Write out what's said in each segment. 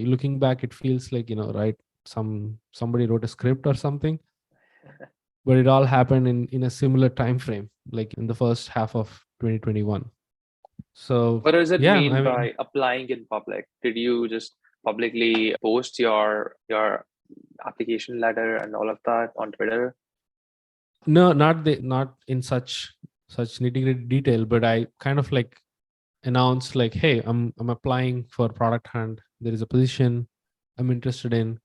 looking back, it feels like, right, somebody wrote a script or something, but it all happened in a similar time frame, like in the first half of 2021. So What does it yeah, mean I mean, by applying in public? Did you just publicly post your application letter and all of that on Twitter? no, not in such nitty-gritty detail, but I kind of like announced like, hey, I'm applying for product hunt. There is a position I'm interested in.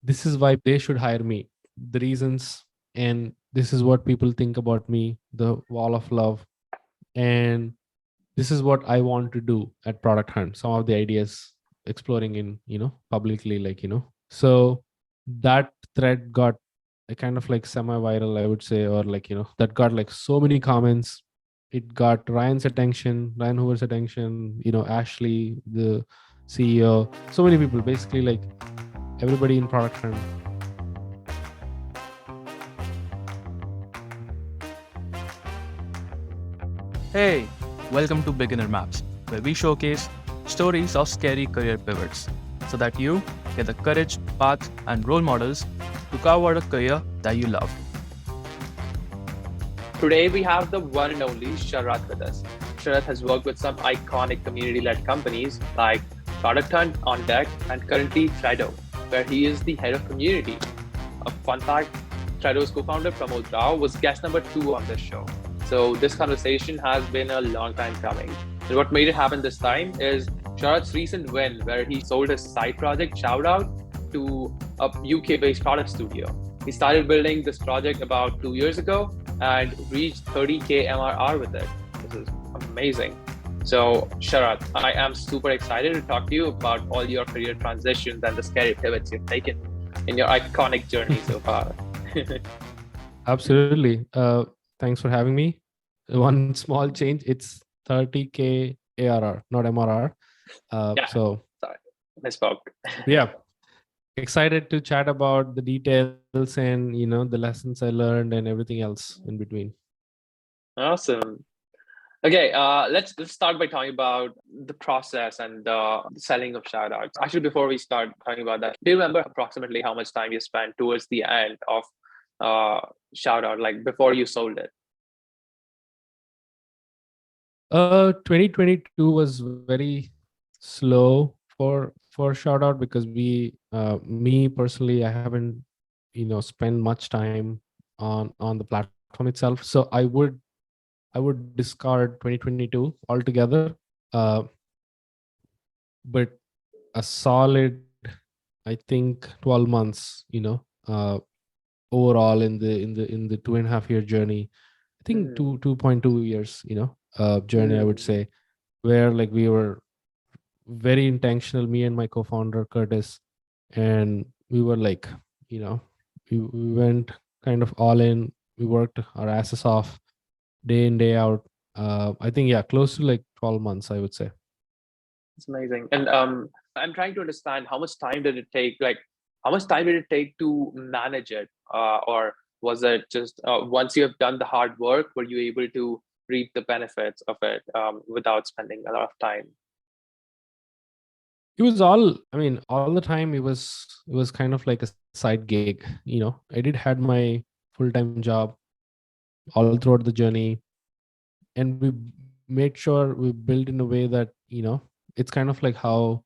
This is why they should hire me. The reasons, and this is what people think about me, the wall of love, and this is what I want to do at product hunt. Some of the ideas exploring in, publicly, like, so that thread got a kind of like semi-viral, I would say, or like, that got like so many comments. It got Ryan Hoover's attention, Ashley, the CEO, so many people, basically like everybody in product hunt. Hey, welcome to Beginner Maps, where we showcase stories of scary career pivots so that you get the courage, path, and role models to carve out a career that you love. Today we have the one and only Sharath with us. Sharath has worked with some iconic community-led companies like Product Hunt, OnDeck, and currently Threado, where he is the head of community. A fun fact, Threado's co-founder Pramod Rao was guest number 2 on this show. So this conversation has been a long time coming. And what made it happen this time is Sharath's recent win, where he sold his side project Shoutout to a UK-based product studio. He started building this project about 2 years ago and reached 30K MRR with it. This is amazing. So Sharath, I am super excited to talk to you about all your career transitions and the scary pivots you've taken in your iconic journey so far. Absolutely. Thanks for having me. One small change, it's 30K ARR, not MRR. Yeah, so sorry, misspoke. Yeah, excited to chat about the details and, the lessons I learned and everything else in between. Awesome. Okay, let's start by talking about the process and the selling of shoutouts. Actually, before we start talking about that, do you remember approximately how much time you spent towards the end of shoutout, like before you sold it? 2022 was very slow for Shoutout because me personally, I haven't, spent much time on the platform itself. So I would discard 2022 altogether. But a solid, I think, 12 months, overall in the 2.5 year journey. I think 2.2 years, journey, I would say, where like we were very intentional, me and my co-founder Curtis, and we were like, we went kind of all in. We worked our asses off day in, day out. I think, yeah, close to like 12 months, I would say. It's amazing. And I'm trying to understand how much time did it take? Like, how much time did it take to manage it? Or was it just once you have done the hard work, were you able to reap the benefits of it without spending a lot of time? It was all, I mean, all the time it was kind of like a side gig. I did had my full-time job all throughout the journey, and we made sure we built in a way that, it's kind of like how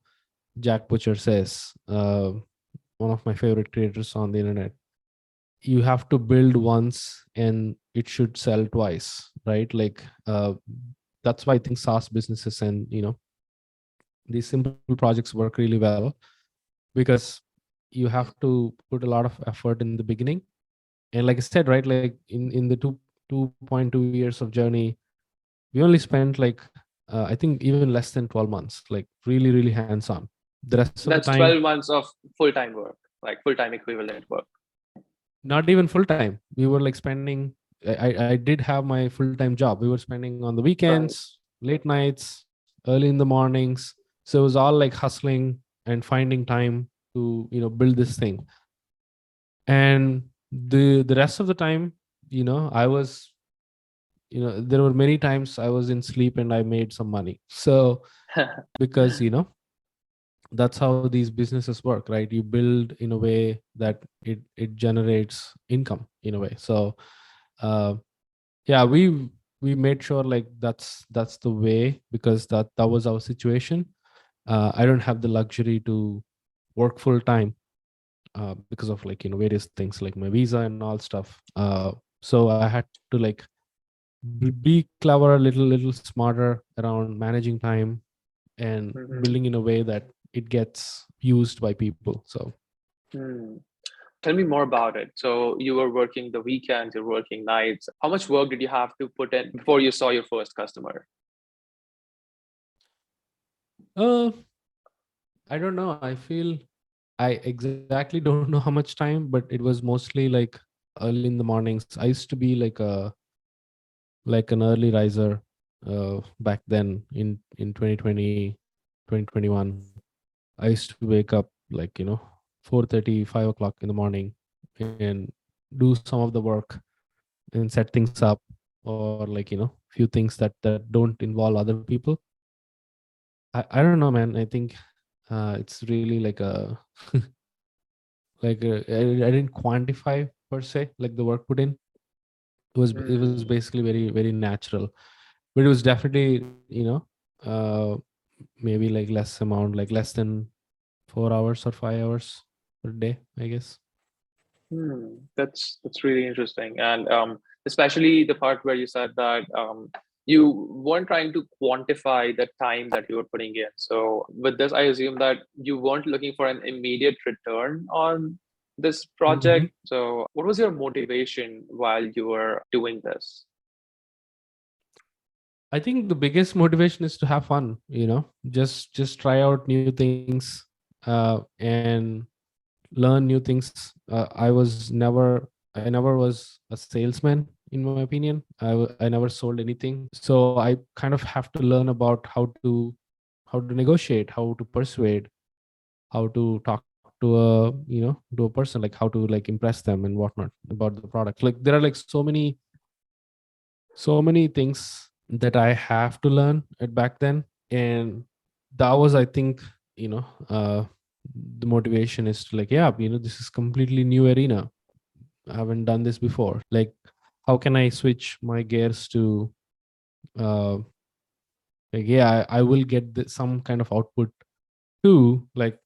Jack Butcher says, one of my favorite creators on the internet, you have to build once and it should sell twice, right? Like that's why I think SaaS businesses and, these simple projects work really well, because you have to put a lot of effort in the beginning. And like I said, right, like in the 2.2 years of journey, we only spent like I think even less than 12 months, like really, really hands-on. The rest of the That's time, 12 months of full-time work, like full-time equivalent work. not even full-time. We were like spending, I did have my full-time job. We were spending on the weekends, late nights, early in the mornings. So it was all like hustling and finding time to, build this thing. And the rest of the time, I was, there were many times I was in sleep and I made some money. So because, that's how these businesses work, right? You build in a way that it generates income in a way. So uh yeah, we made sure like that's the way, because that was our situation. I don't have the luxury to work full time because of like various things like my visa and all stuff. So I had to like be clever, a little smarter around managing time and Mhm. building in a way that it gets used by people. So Hmm. Tell me more about it. So you were working the weekends, you're working nights. How much work did you have to put in before you saw your first customer? uh I don't know, I feel I exactly don't know how much time, but it was mostly like early in the mornings. I used to be like an early riser back then in 2020, 2021. I used to wake up like 4:30, 5 o'clock in the morning and do some of the work and set things up, or like few things that don't involve other people. I don't know, man. I think it's really like a I didn't quantify per se like the work put in. It was Hmm. basically very natural, but it was definitely uh maybe like less amount, like less than 4 hours or 5 hours per day, I guess. Hmm. That's really interesting, and especially the part where you said that you weren't trying to quantify the time that you were putting in. So with this, I assume that you weren't looking for an immediate return on this Mhm. project. So what was your motivation while you were doing this? I think the biggest motivation is to have fun, just try out new things and learn new things. I never was a salesman, in my opinion. I never sold anything. So I kind of have to learn about how to negotiate, how to persuade, how to talk to a person, like how to like impress them and whatnot about the product. Like there are like so many things that I have to learn at back then. And that was, I think, you know, uh, the motivation is to like, yeah, this is completely new arena. I haven't done this before. Like, how can I switch my gears to, uh, like, yeah, I will get some kind of output too. Like,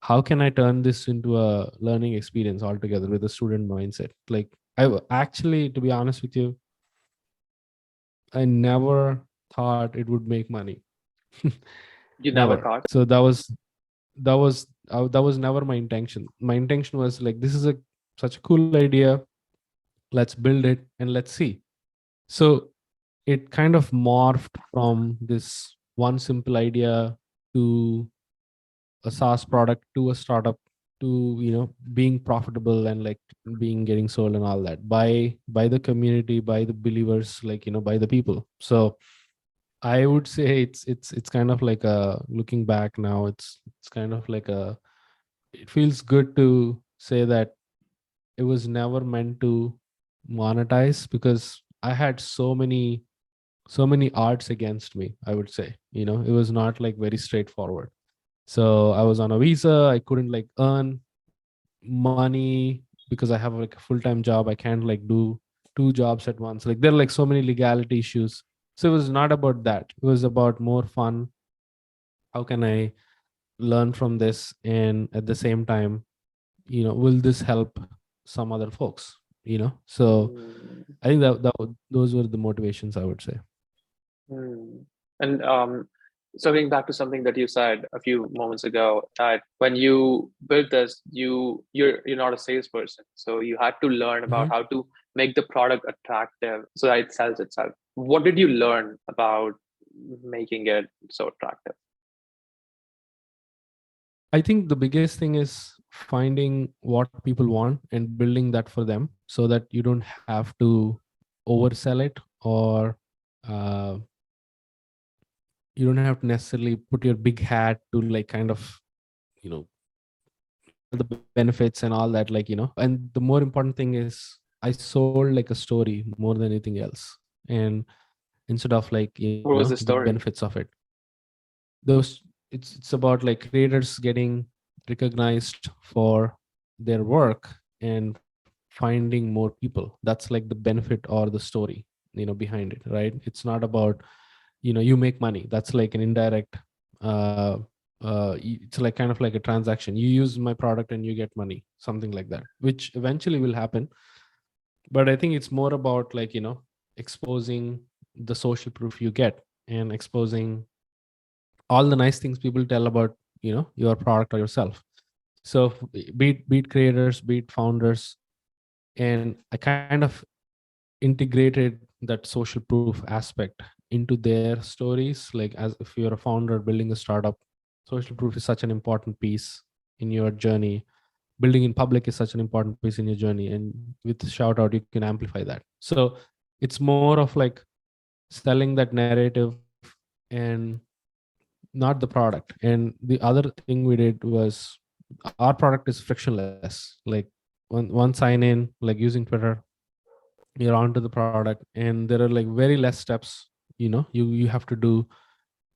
how can I turn this into a learning experience altogether with a student mindset? Like, actually, to be honest with you, I never thought it would make money. You never Never. thought. So that was never my intention. My intention was like, this is a such a cool idea. Let's build it and let's see. So it kind of morphed from this one simple idea to a SaaS product to a startup to being profitable and like being getting sold and all that by the community, by the believers, like by the people. So I would say it's kind of like a, looking back now, it's kind of like a, it feels good to say that it was never meant to monetize, because I had so many odds against me, I would say. It was not like very straightforward. So I was on a visa, I couldn't like earn money because I have like a full-time job. I can't like do two jobs at once. Like there are like so many legality issues. So it was not about that. It was about more fun. How can I learn from this, and at the same time, will this help some other folks? So Hmm. I think those were the motivations, I would say. Hmm. And circling back to something that you said a few moments ago, that when you built this, you're not a salesperson, so you had to learn about Mhm. how to make the product attractive so that it sells itself. What did you learn about making it so attractive? I think the biggest thing is finding what people want and building that for them, so that you don't have to oversell it, or uh, you don't have to necessarily put your big hat to like kind of you know the benefits and all that, like and the more important thing is I sold like a story more than anything else. And instead of like What was the the story? benefits of it, those it's about like creators getting recognized for their work and finding more people. That's like the benefit or the story, behind it, right? It's not about, you make money. That's like an indirect, it's like kind of like a transaction. You use my product and you get money, something like that, which eventually will happen. But I think it's more about like, exposing the social proof you get and exposing all the nice things people tell about, your product or yourself. So be it creators, be it founders. And I kind of integrated that social proof aspect into their stories. Like, as if you're a founder building a startup, social proof is such an important piece in your journey. Building in public is such an important piece in your journey, and with Shoutout you can amplify that. So it's more of like selling that narrative and not the product. And the other thing we did was, our product is frictionless. Like, one sign in, like using Twitter, you're onto the product, and there are like very less steps you have to do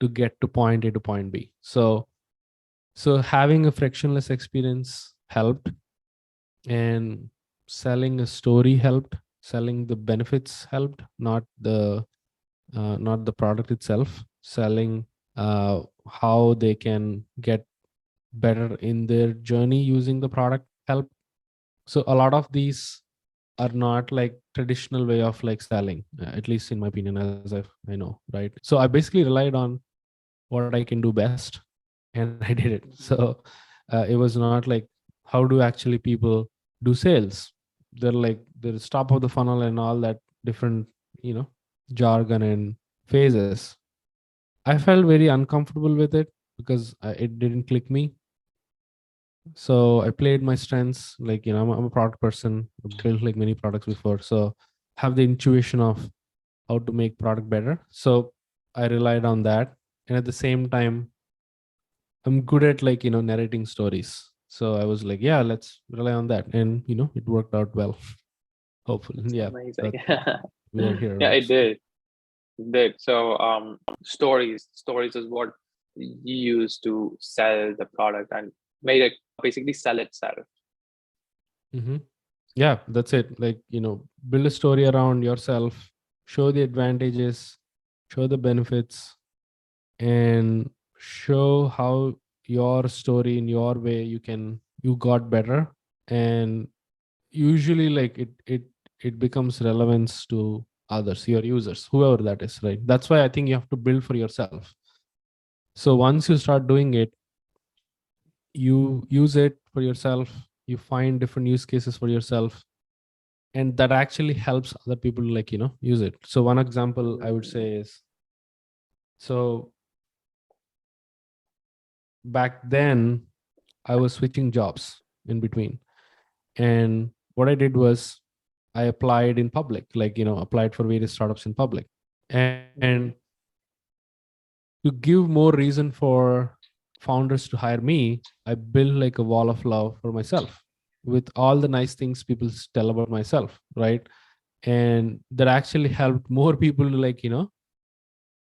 to get to point A to point B. So having a frictionless experience helped, and selling a story helped, selling the benefits helped, not the product itself. Selling how they can get better in their journey using the product help. So a lot of these are not like traditional way of like selling, at least in my opinion, I know, right? So I basically relied on what I can do best, and I did it. So it was not like, how do actually people do sales? They're like, there's top of the funnel and all that different, jargon and phases. I felt very uncomfortable with it because it didn't click me. So I played my strengths. Like, I'm a product person. I've built like many products before, so have the intuition of how to make product better. So I relied on that, and at the same time, I'm good at like, narrating stories. So I was like, yeah, let's rely on that, and it worked out well. Hopefully, yeah. Amazing. But we are here Yeah, now. it did. It did. So stories is what you use to sell the product and made it basically sell itself. Hmm. Yeah, that's it. Like, build a story around yourself, show the advantages, show the benefits, and show how your story in your way you got better. And usually like it becomes relevance to others, your users, whoever that is, right? That's why I think you have to build for yourself. So once you start doing it, you use it for yourself, you find different use cases for yourself, and that actually helps other people like, use it. So one example I would say is, so back then I was switching jobs in between. And what I did was, I applied in public, like, applied for various startups in public. And Mhm. to give more reason for founders to hire me, I built like a wall of love for myself with all the nice things people tell about myself, right? And that actually helped more people to like,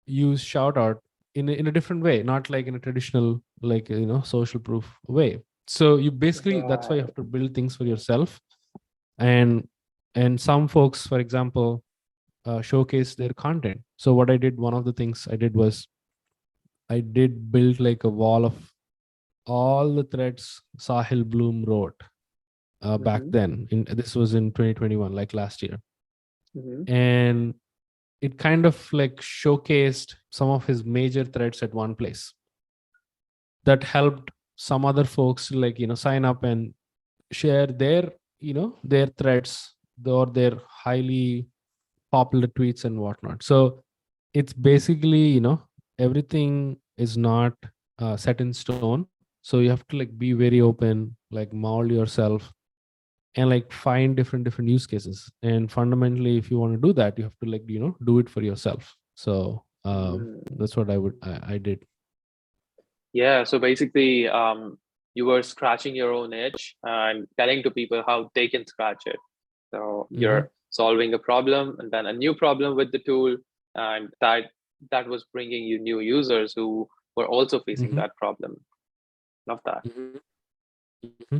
use Shoutout in a different way, not like in a traditional like, social proof way. So you basically, that's why you Right. have to build things for yourself. And and some folks, for example, showcase their content. So what I did, one of the things I did was, I did build like a wall of all the threads Sahil Bloom wrote back Mm-hmm. then. This was in 2021, like last year. Mm-hmm. And it kind of like showcased some of his major threads at one place. That helped some other folks to like, sign up and share their threads, or their highly popular tweets and whatnot. So it's basically, everything is not set in stone. So you have to like be very open, like mold yourself, and like find different use cases. And fundamentally, if you want to do that, you have to like, do it for yourself. So Mm. that's what I did. Yeah, so basically, you were scratching your own itch and telling to people how they can scratch it. So Hmm. you're solving a problem and then a new problem with the tool, and that was bringing you new users who were also facing Mm-hmm. that problem. Love that. Mm-hmm. Mm-hmm.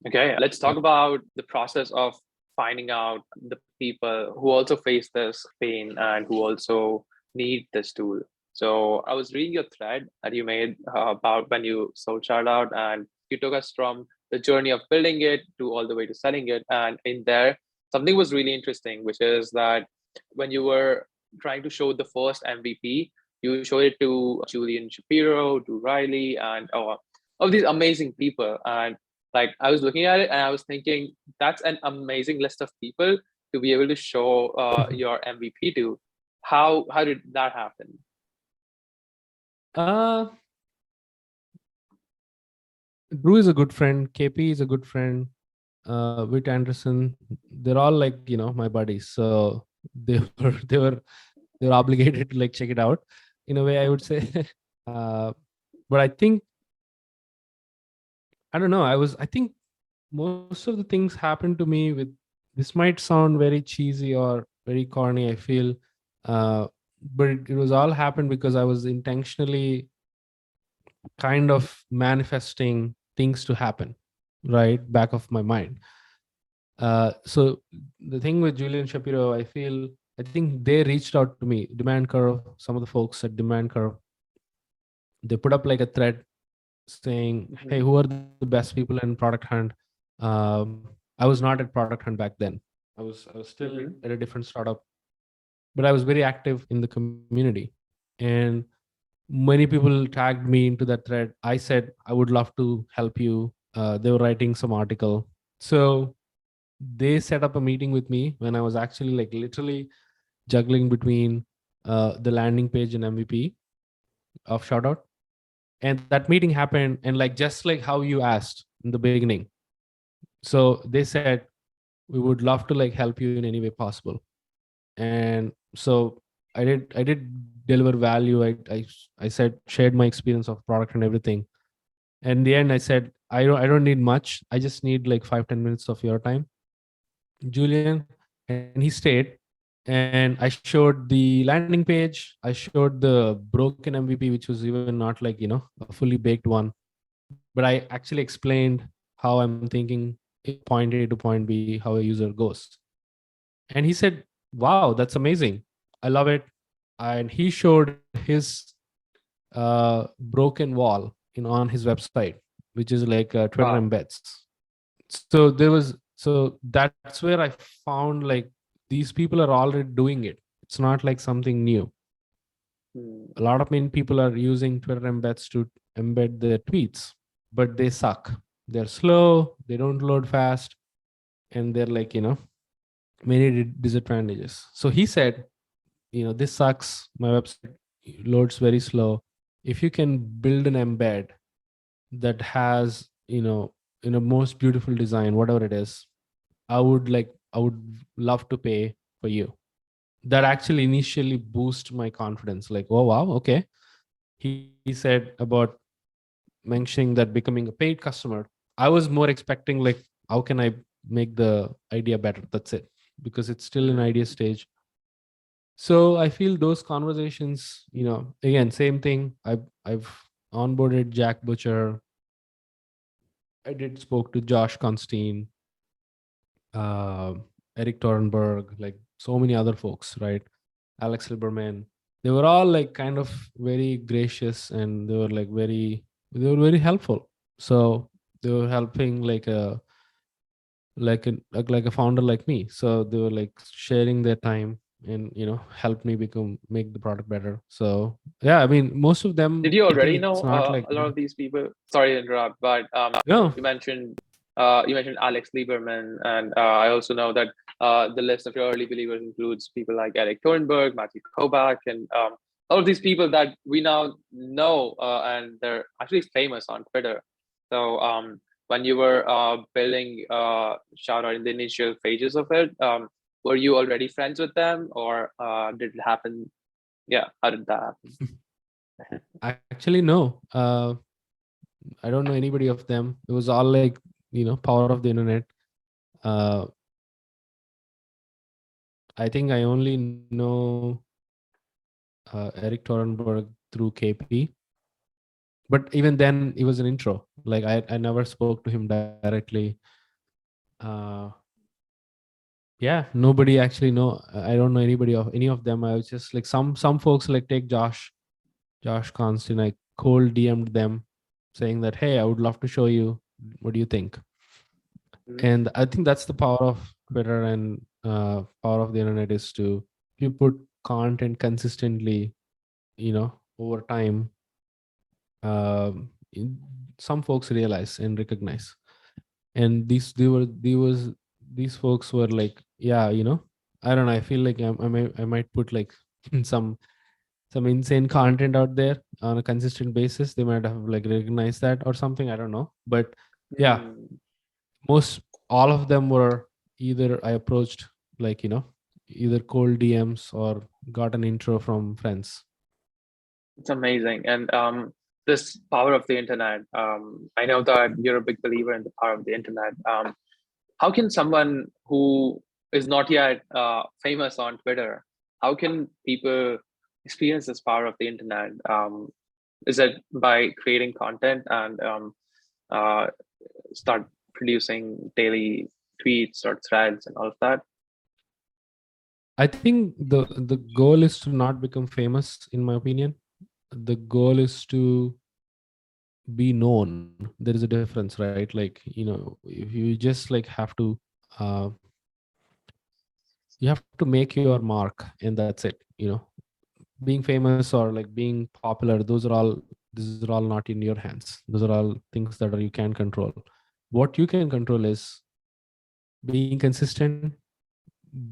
Okay, let's talk about the process of finding out the people who also face this pain and who also need this tool. So I was reading your thread that you made about when you sold Shoutout, and you took us from the journey of building it to all the way to selling it. And in there, something was really interesting, which is that when you were trying to show the first MVP, you showed it to Julian Shapiro, to Riley, and of these amazing people. And like I was looking at it and I was thinking, that's an amazing list of people to be able to show your MVP to. How did that happen? Uh, Drew is a good friend. KP is a good friend. Whit Anderson, they're all like my buddies. So they were they were obligated to like check it out, in a way I would say. But I think I don't know. I think most of the things happened to me with. This might sound very cheesy or very corny, I feel, but it was all happened because I was intentionally kind of manifesting things to happen, right, back of my mind. So the thing with Julian Shapiro, I think they reached out to me, Demand Curve, some of the folks at Demand Curve. They put up like a thread saying, "Hey, who are the best people in Product Hunt?" I was not at Product Hunt back then. I was still at a different startup, but I was very active in the community, and many people tagged me into that thread. I said I would love to help you. They were writing some article, so they set up a meeting with me when I was actually like literally juggling between the landing page and MVP of Shoutout. And that meeting happened, and like just like how you asked in the beginning. So they said, we would love to like help you in any way possible. And so I did deliver value. I said, shared my experience of product and everything. And in the end, I said, I don't need much. I just need like 5-10 minutes of your time, Julian. And he stayed. And I showed the landing page. I showed the broken MVP, which was even not like, a fully baked one. But I actually explained how I'm thinking point A to point B, how a user goes. And he said, wow, that's amazing. I love it. And he showed his broken wall on his website, which is like Twitter Wow. embeds. So that's where I found like these people are already doing it. It's not like something new. A lot of many people are using Twitter embeds to embed their tweets, but they suck. They're slow, they don't load fast, and they're like, many disadvantages. So he said, this sucks. My website loads very slow. If you can build an embed that has, in a most beautiful design, whatever it is, I would love to pay for you. That actually initially boost my confidence. Like, oh wow, okay. He said about mentioning that becoming a paid customer. I was more expecting like, how can I make the idea better? That's it, because it's still in idea stage. So I feel those conversations, again, same thing. I've onboarded Jack Butcher. I did spoke to Josh Constein, uh, Eric Torenberg, like so many other folks, right? Alex Lieberman. They were all like kind of very gracious, and they were very helpful. So they were helping like a founder like me. So they were like sharing their time and help me make the product better. So yeah, I mean, most of them, Did you I think already it's know not like a lot of these people? Sorry to interrupt, but no. you mentioned Alex Lieberman, and I also know that the list of your early believers includes people like Eric Thornburg, Matthew Kobach, and all of these people that we now know, and they're actually famous on Twitter. So when you were building Shoutout in the initial phases of it, were you already friends with them, or did it happen? Yeah, how did that happen? Actually, no. I don't know anybody of them. It was all like, power of the internet. Uh, I think I only know Eric Torenberg through KP. But even then, it was an intro. Like I never spoke to him directly. Uh, yeah, nobody actually know. I don't know anybody of any of them. I was just like some folks like take Josh Constant. I cold DM'd them saying that, hey, I would love to show you. What do you think? And I think that's the power of Twitter and power of the internet is to, if you put content consistently, over time, some folks realize and recognize. And these folks were like, yeah, I don't know. I feel like I might put like some insane content out there on a consistent basis. They might have like recognized that or something. I don't know. But yeah, most all of them were either I approached like, either cold DMs or got an intro from friends. It's amazing. And this power of the internet, I know that you're a big believer in the power of the internet. How can someone who is not yet famous on Twitter, how can people experience this power of the internet? Is it by creating content and uh, start producing daily tweets or threads and all of that? I think the goal is to not become famous, in my opinion. The goal is to be known. There is a difference, right? Like, if you just like have to uh, you have to make your mark and that's it. Being famous or like being popular, these are all not in your hands. Those are all things that you can control. What you can control is being consistent,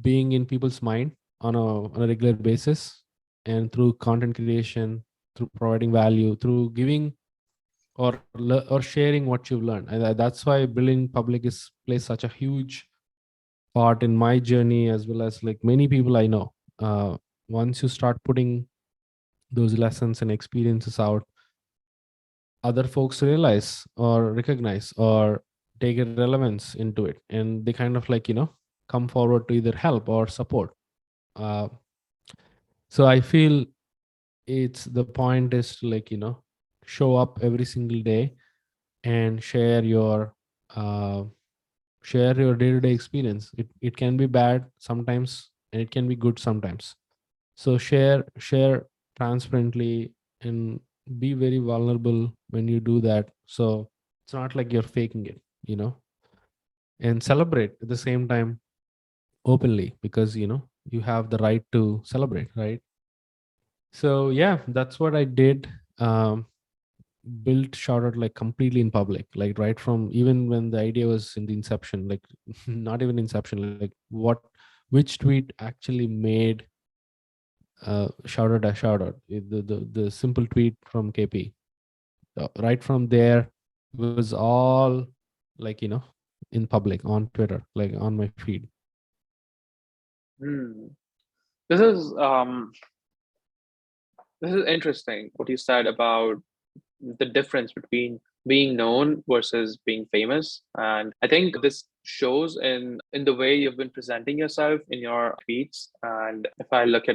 being in people's mind on a regular basis, and through content creation, through providing value, through giving or sharing what you've learned. And that's why building public is plays such a huge part in my journey, as well as like many people I know. Once you start putting those lessons and experiences out, other folks realize or recognize or take a relevance into it, and they kind of like come forward to either help or support. uh, so I feel it's the point is to like show up every single day and uh, share your day-to-day experience. It can be bad sometimes and it can be good sometimes. So share transparently and be very vulnerable when you do that. So it's not like you're faking it, and celebrate at the same time openly, because you have the right to celebrate, right? So yeah, that's what I did. Built Shoutout like completely in public, like right from even when the idea was in the inception, like not even inception, like which tweet actually made Shoutout, the simple tweet from KP. Right from there was all like in public on Twitter, like on my feed. Hmm. This is um, this is interesting what you said about the difference between being known versus being famous. And I think this shows in the way you've been presenting yourself in your tweets. And if I look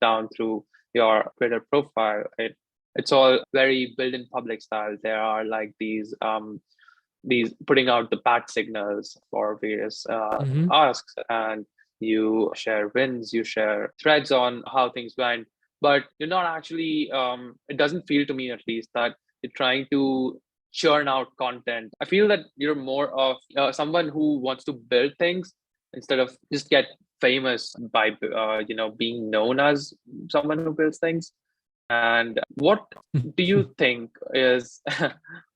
down through your Twitter profile, it's all very built in public style. There are like these putting out the bat signals for various Mm-hmm. asks, and you share wins, you share threads on how things went, but you're not actually it doesn't feel to me at least that you're trying to churn out content. I feel that you're more of someone who wants to build things instead of just get famous by being known as someone who builds things. And what do you think is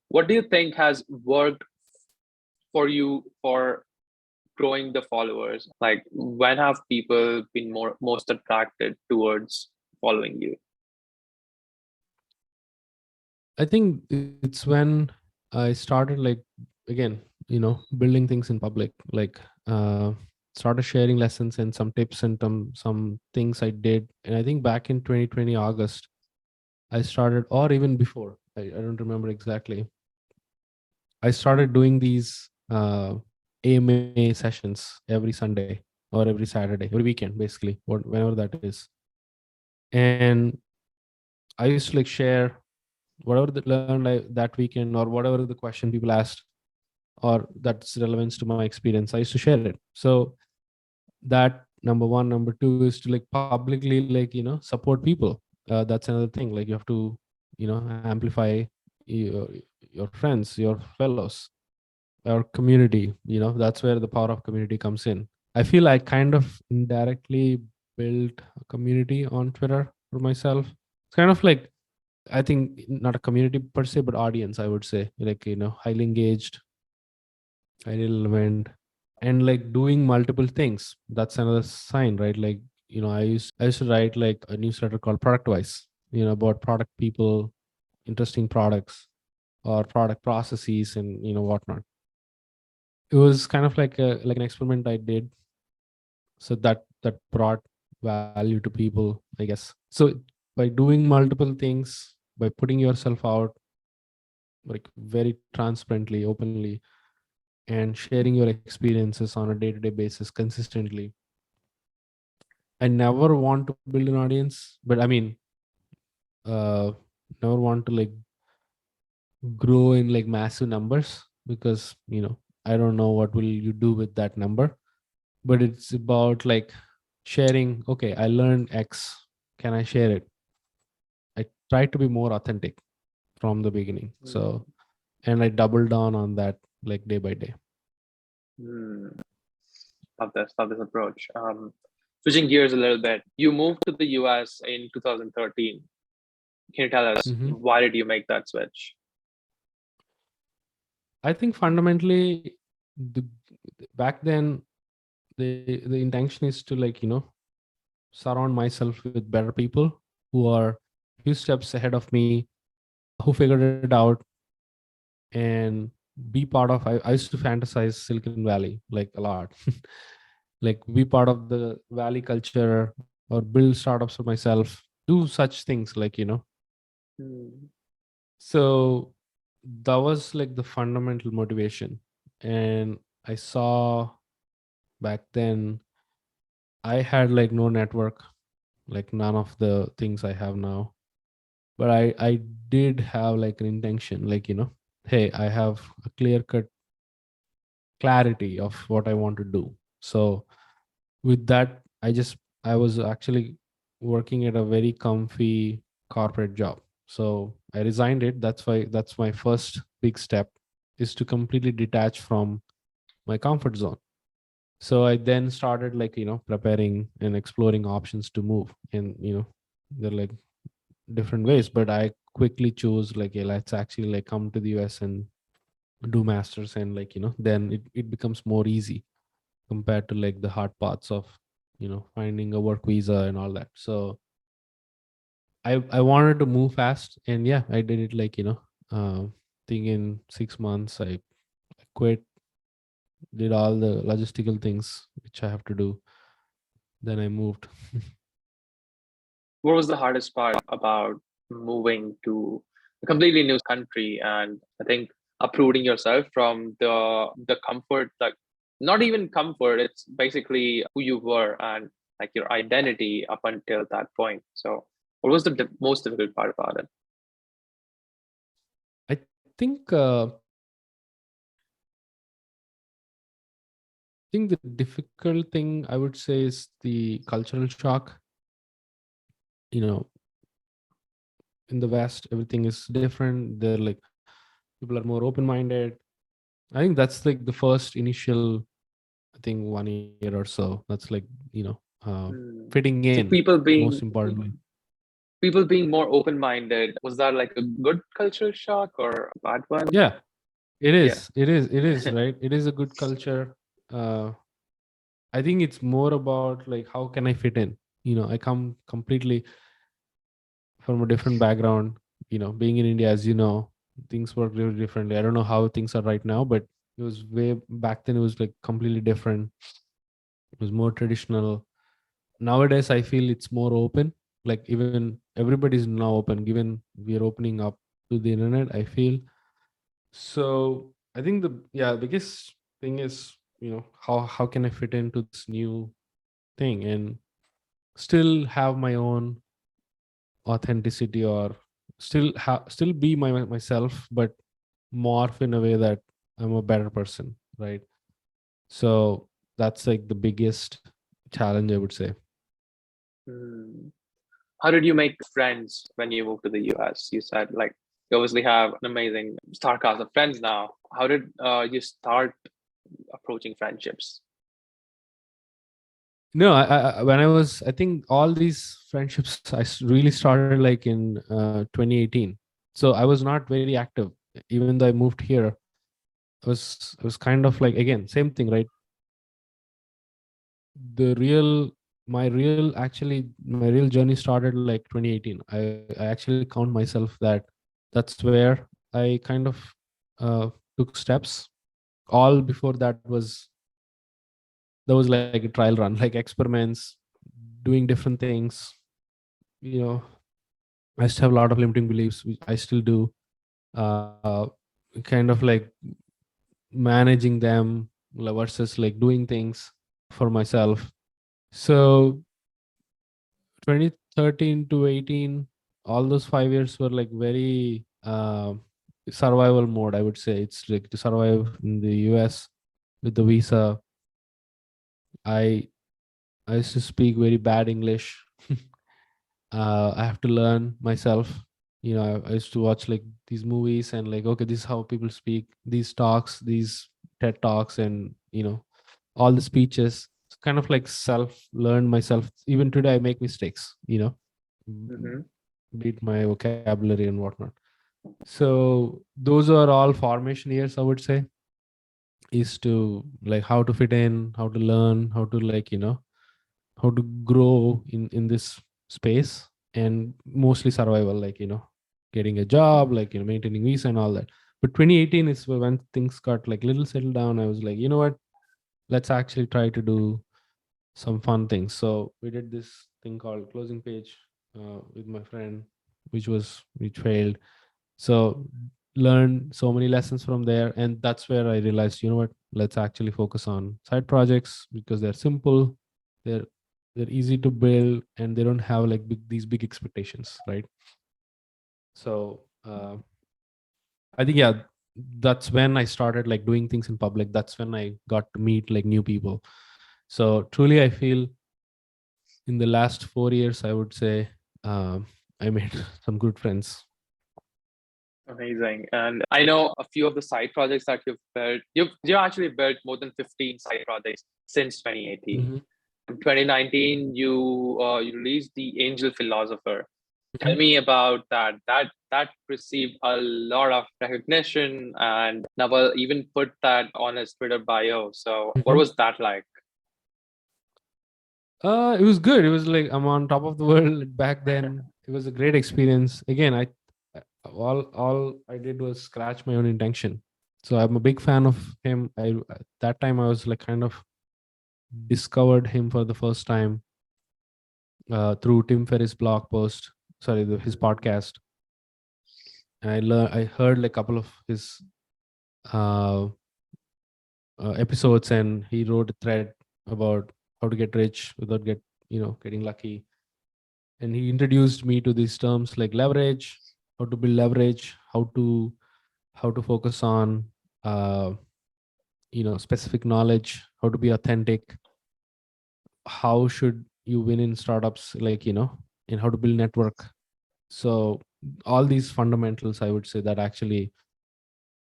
what do you think has worked for you for growing the followers? Like, when have people been most attracted towards following you? I think it's when I started like again, building things in public, like started sharing lessons and some tips and some things I did. And I think back in 2020 August, I started, or even before, I don't remember exactly. I started doing these AMA sessions every Sunday or every Saturday, every weekend, basically, whenever that is. And I used to like share whatever the learned that weekend, or whatever the question people asked, or that's relevance to my experience. I used to share it. So that number one. Number two is to like publicly like support people. That's another thing. Like you have to amplify your, your friends, your fellows, or community. That's where the power of community comes in. I feel I kind of indirectly built a community on Twitter for myself. It's kind of like, I think, not a community per se, but audience, I would say. Like, highly engaged, highly relevant, and like doing multiple things. That's another sign, right? Like, I used to write like a newsletter called Product Wise, about product people, interesting products, or product processes, and whatnot. It was kind of like an experiment I did. So that brought value to people, I guess. So by doing multiple things, by putting yourself out like very transparently, openly, and sharing your experiences on a day-to-day basis consistently, I never want to build an audience, but I mean, uh never want to like grow in like massive numbers, because I don't know what will you do with that number. But it's about like sharing. Okay, I learned X, can I share it? I try to be more authentic from the beginning. So, and I double down on that like day by day. Hmm. Love this approach. Switching gears a little bit, you moved to the US in 2013. Can you tell us Mhm. why did you make that switch? I think fundamentally, the back then, the intention is to like surround myself with better people who are few steps ahead of me, who figured it out, and be part of. I used to fantasize Silicon Valley like a lot. Like be part of the Valley culture, or build startups for myself, do such things like Hmm. So that was like the fundamental motivation. And I saw back then, I had like no network, like none of the things I have now. But I did have like an intention, like, hey, I have a clear cut clarity of what I want to do. So with that, I was actually working at a very comfy corporate job. So I resigned it. That's my first big step, is to completely detach from my comfort zone. So I then started like preparing and exploring options to move. And they're like different ways, but I quickly chose like, yeah, let's actually like come to the US and do masters. And like then it becomes more easy compared to like the hard parts of finding a work visa and all that. So I wanted to move fast, and yeah, I did it like think in 6 months. I quit, did all the logistical things which I have to do, then I moved. What was the hardest part about moving to a completely new country, and I think uprooting yourself from the comfort, like not even comfort, it's basically who you were and like your identity up until that point. So what was the most difficult part about it? I think the difficult thing I would say is the cultural shock. You know, in the West, everything is different. They're like, people are more open minded. I think that's like the first initial, I think, 1 year or so. That's like, Hmm. fitting So in, most importantly. people being more open-minded, was that like a good cultural shock or a bad one? Yeah, it Yeah. is. It is, right? It is a good culture. I think it's more about like, how can I fit in? I come completely from a different background. Being in India, as you know, things work really differently. I don't know how things are right now, but it was way back then. It was like completely different. It was more traditional. Nowadays, I feel it's more open. Like even everybody's now open, given we are opening up to the internet, I feel. So I think the biggest thing is, how can I fit into this new thing and still have my own authenticity, or still be myself, but morph in a way that I'm a better person, right? So that's like the biggest challenge, I would say. Hmm. How did you make friends when you moved to the US? You said like you obviously have an amazing star cast of friends now. How did you start approaching friendships? No, when I think all these friendships really started like in 2018. So I was not very active, even though I moved here. I was kind of like, again, same thing, right? The real my real journey started like 2018. I actually count myself that that's where I kind of took steps. All before that was like a trial run, like experiments, doing different things, you know. I still have a lot of limiting beliefs, which I still do. uh Kind of like managing them, versus like doing things for myself. So 2013 to 18, all those 5 years were like very survival mode, I would say. It's like to survive in the US with the visa. I i used to speak very bad English. I have to learn myself. I used to watch like these movies and like, okay, this is how people speak, these talks, these TED talks, and all the speeches. It's kind of like self learn myself. Even today I make mistakes, Mm-hmm. beat my vocabulary and whatnot. So those are all formation years, I would say. Is to like how to fit in, how to learn, how to like how to grow in this space, and mostly survival, like getting a job, like maintaining visa and all that. But 2018 is when things got like little settled down. I was like, you know what, let's actually try to do some fun things. So we did this thing called closing page with my friend, which failed. So learned so many lessons from there, and that's where I realized, you know what, let's actually focus on side projects because they're simple, they're they're easy to build, and they don't have like these big expectations, right? So I think, yeah, that's when I started like doing things in public. That's when I got to meet like new people. So truly I feel in the last 4 years, I would say, I made some good friends. Amazing. And I know a few of the side projects that you've built. You've actually built more than 15 side projects since 2018. Hmm. In 2019, you released The Angel Philosopher. Tell Hmm. me about that. That received a lot of recognition, and Naval even put that on his Twitter bio. So, what Hmm. was that like? It was good. It was like I'm on top of the world back then. It was a great experience. Again, all I did was scratch my own intention. So I'm a big fan of him. I At that time I was like kind of discovered him for the first time through Tim Ferriss blog post. Sorry, his podcast. And I heard like a couple of his uh, episodes, and he wrote a thread about how to get rich without getting lucky. And he introduced me to these terms like leverage, how to build leverage, how to focus on uh, specific knowledge, how to be authentic, how should you win in startups, like and how to build network. So all these fundamentals, I would say, that actually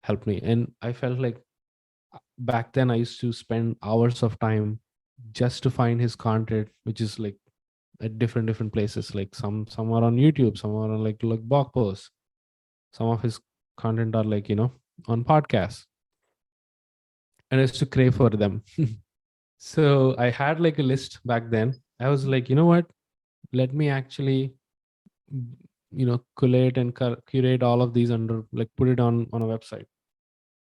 helped me. And I felt like back then I used to spend hours of time just to find his content, which is like at different places, like some are on YouTube, some are on like blog posts, some of his content are like on podcasts, and I used to crave for them. So I had like a list back then. I was like, you know what, let me actually collate and curate all of these under, like, put it on a website.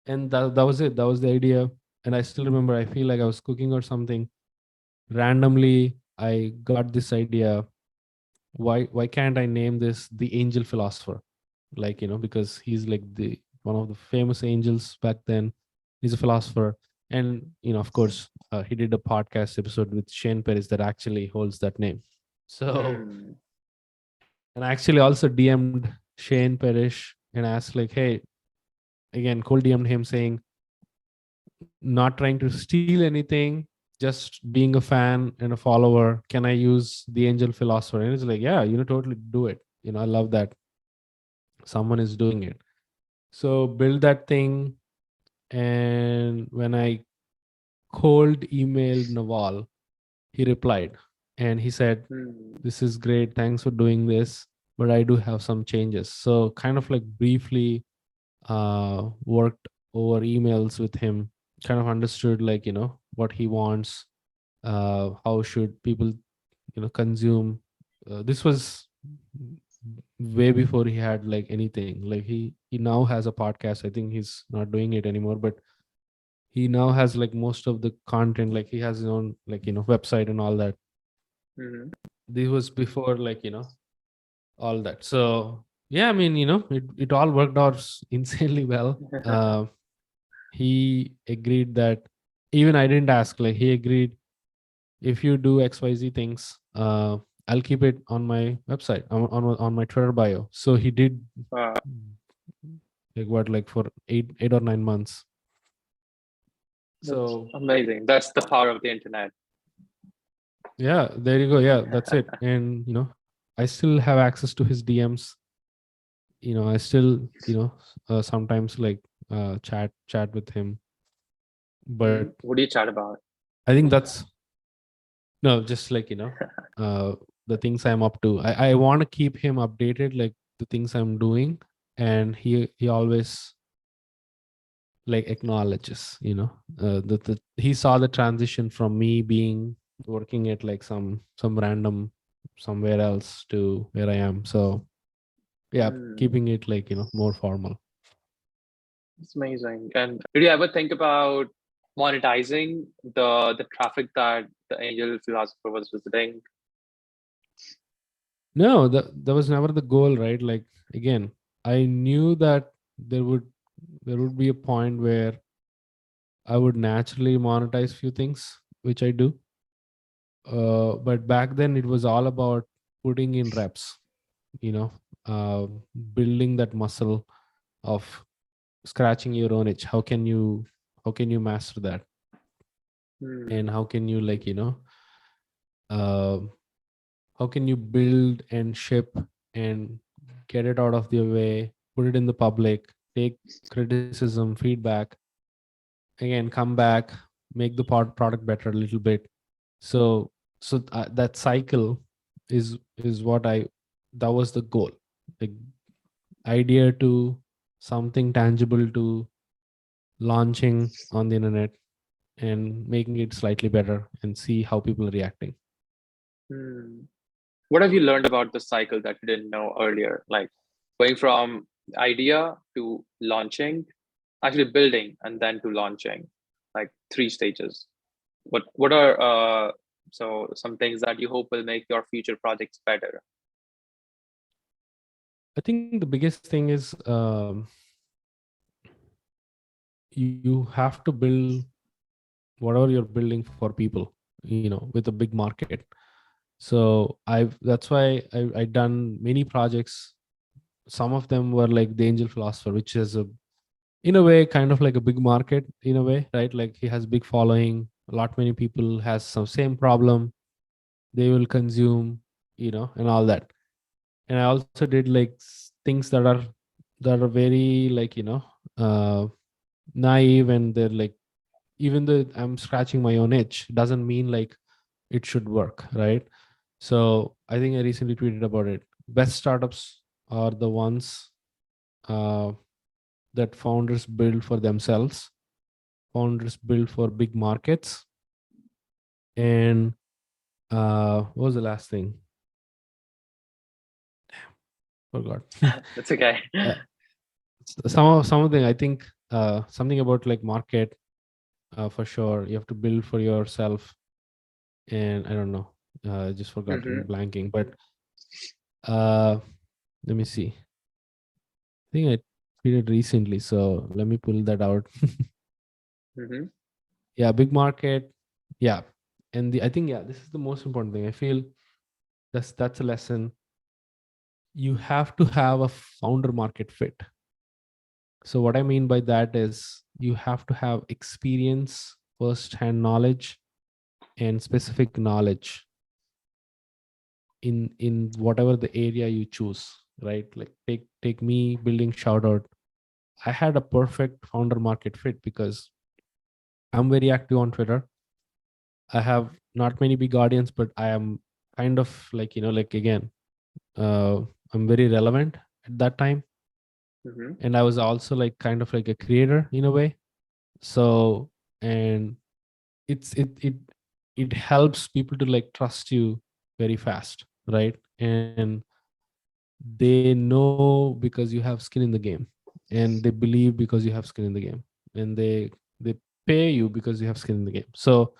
And that was it. That was the idea. And I still remember, I feel like I was cooking or something, randomly I got this idea. Why can't I name this The Angel Philosopher? Like, because he's like the one of the famous angels back then. He's a philosopher. And of course, he did a podcast episode with Shane Perez that actually holds that name. So Hmm. And I actually also DM'd Shane Parrish and asked like, hey, again, cold DM'd him saying, not trying to steal anything, just being a fan and a follower. Can I use the angel philosopher? And it's like, yeah, totally do it. I love that someone is doing it. So build that thing. And when I cold emailed Naval, he replied and he said, this is great. Thanks for doing this. But I do have some changes. So kind of like briefly worked over emails with him, kind of understood like, what he wants, how should people, consume. This was way before he had like anything. Like he now has a podcast. I think he's not doing it anymore, but he now has like most of the content. Like he has his own like website and all that. This was before like all that. So yeah, I mean it all worked out insanely well. He agreed that, even I didn't ask, like he agreed, if you do XYZ things, I'll keep it on my website, on my Twitter bio. So he did like what, like for 8 or 9 months. So amazing. That's the power of the internet. yeah, there you go. Yeah, that's it. And I still have access to his DMs. I still sometimes like chat with him. But what do you chat about? I think that's no, just like the things I'm up to. I want to keep him updated, like the things I'm doing, and he always like acknowledges, that he saw the transition from me being working at like some random somewhere else to where I am. So yeah, keeping it like more formal. It's amazing. And did you ever think about monetizing the traffic that the angel philosopher was visiting? No, that was never the goal, right? Like again, I knew that there would be a point where I would naturally monetize few things, which I do. But back then it was all about putting in reps, you know, uh, building that muscle of scratching your own itch. How can you master that? And how can you like, uh, how can you build and ship and get it out of the way, put it in the public, take criticism, feedback, again come back, make the product better a little bit. So that cycle is what I that was the goal, like idea to something tangible to launching on the internet and making it slightly better and see how people are reacting. What have you learned about the cycle that you didn't know earlier? Like going from idea to launching, actually building, and then to launching, like 3 stages. What are so some things that you hope will make your future projects better? I think the biggest thing is you have to build whatever you're building for people, with a big market. So that's why I done many projects. Some of them were like the angel philosopher, which is in a way kind of like a big market in a way, right? Like he has big following, a lot many people has some same problem, they will consume, and all that. And I also did like things that are very like naive, and they're like, even though I'm scratching my own itch, doesn't mean like it should work, right? So I think I recently tweeted about it. Best startups are the ones uh, that founders build for themselves, founders build for big markets. And what was the last thing? Forgot. That's okay. Something I think, something about like market, for sure you have to build for yourself. And I don't know, just forgot, I'm blanking. But let me see, I think I tweeted recently, so let me pull that out. Yeah, big market. Yeah. And I think, yeah, this is the most important thing. I feel that's a lesson. you have to have a founder market fit. So what I mean by that is you have to have experience, first-hand knowledge, and specific knowledge in whatever the area you choose, right? Like take me building Shoutout. I had a perfect founder market fit because I'm very active on Twitter. I have not many big audience, but I am kind of like, like again, I'm very relevant at that time. Mm-hmm. And I was also like kind of like a creator in a way. So, and it's it helps people to like trust you very fast, right? And they know because you have skin in the game, and they believe because you have skin in the game, and they pay you because you have skin in the game. So,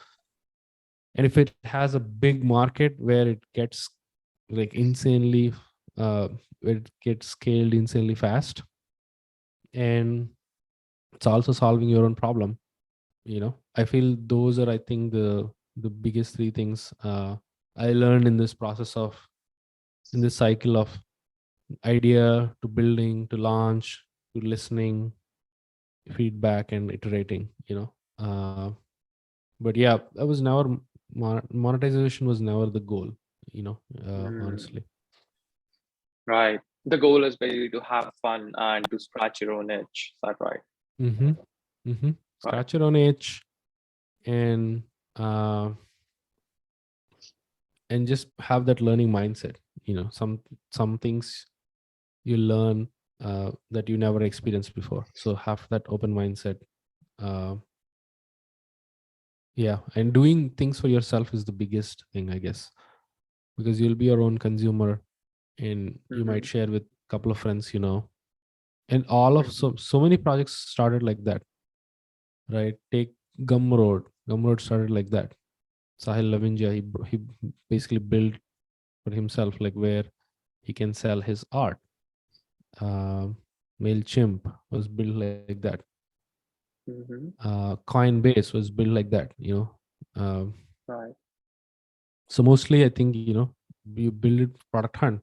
and if it has a big market where it gets like insanely where it gets scaled insanely fast, and it's also solving your own problem, I feel those are, I think, the biggest three things I learned in this cycle of idea to building to launch to listening, feedback, and iterating. But yeah, that was never monetization was never the goal. Mm, Honestly. right. The goal is basically to have fun and to scratch your own itch. Is that right? Mm-hmm. Mm-hmm. Right. Scratch your own itch, and uh, and just have that learning mindset. Some things you learn that you never experienced before, so have that open mindset. uh, yeah, and doing things for yourself is the biggest thing, I guess, because you'll be your own consumer, and you might Mm-hmm. share with a couple of friends, and all of Mm-hmm. so many projects started like that, right? Take Gumroad started like that. Sahil Lavinja, he basically built for himself, like where he can sell his art. uh, Mailchimp was built like that. Mm-hmm. Coinbase was built like that. Um, Right. so mostly, I think, you build it product hunt.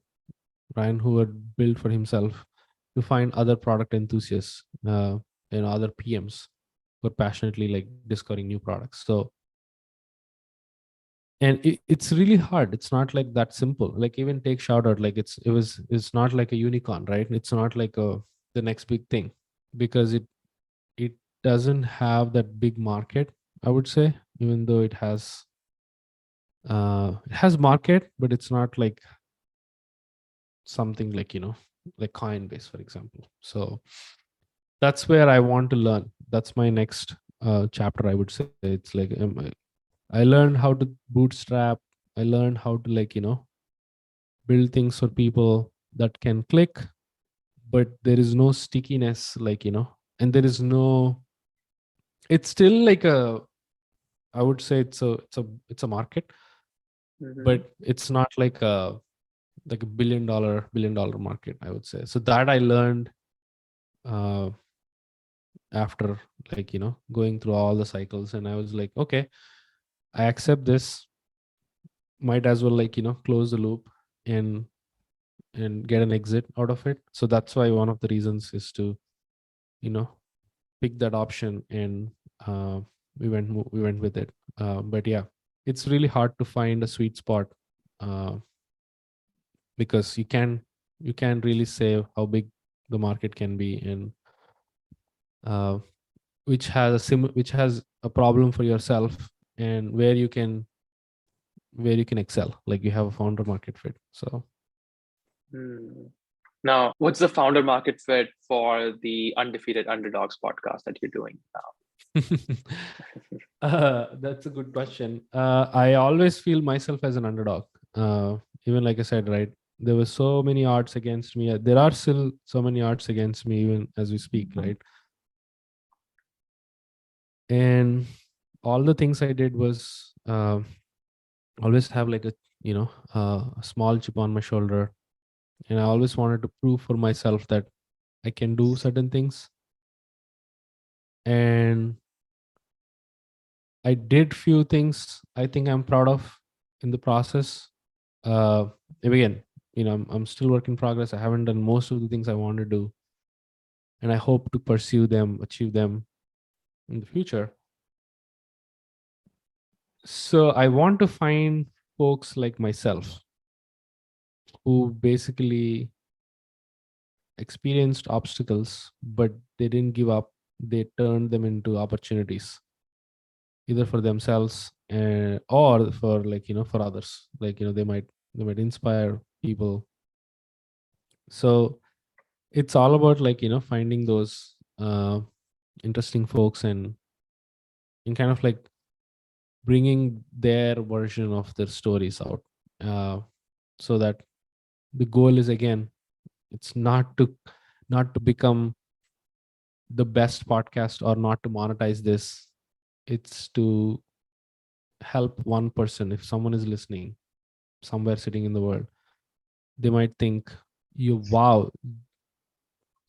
Ryan Hoover built for himself to find other product enthusiasts, other PMs who are passionately like discovering new products. So, and it's really hard. It's not like that simple. Like even take Shoutout, like it's not like a unicorn, right? It's not like the next big thing, because it doesn't have that big market, I would say, even though it has market, but it's not like something like, like Coinbase, for example. So that's where I want to learn. That's my next chapter, I would say. It's like I learned how to bootstrap. I learned how to like, build things for people that can click, but there is no stickiness, like, and there is no, it's still like I would say it's a market, Mm-hmm. but it's not like a billion dollar market, I would say. So that I learned uh after, like, going through all the cycles, and I was like, okay, I accept this. Might as well, like, close the loop and get an exit out of it. So that's why one of the reasons is to, you know pick that option, and uh we went with it. But yeah, it's really hard to find a sweet spot, uh because you can really say how big the market can be, and uh which has a problem for yourself, and where you can excel, like you have a founder market fit. So Hmm. Now, what's the founder market fit for the Undefeated Underdogs podcast that you're doing that's a good question. I always feel myself as an underdog. Even like I said, right, there were so many odds against me. There are still so many odds against me even as we speak, right? And all the things I did was always have like a small chip on my shoulder, and I always wanted to prove for myself that I can do certain things. And I did few things I think I'm proud of in the process. Again, I'm still work in progress. I haven't done most of the things I want to do, and I hope to pursue them, achieve them in the future. So I want to find folks like myself who basically experienced obstacles, but they didn't give up. They turned them into opportunities, either for themselves or for, like, for others. Like, they might inspire people. So it's all about, like, finding those interesting folks, and kind of like bringing their version of their stories out, uh, so that the goal is, again, it's not to become the best podcast or not to monetize this. It's to help one person. If someone is listening somewhere sitting in the world, they might think, you wow,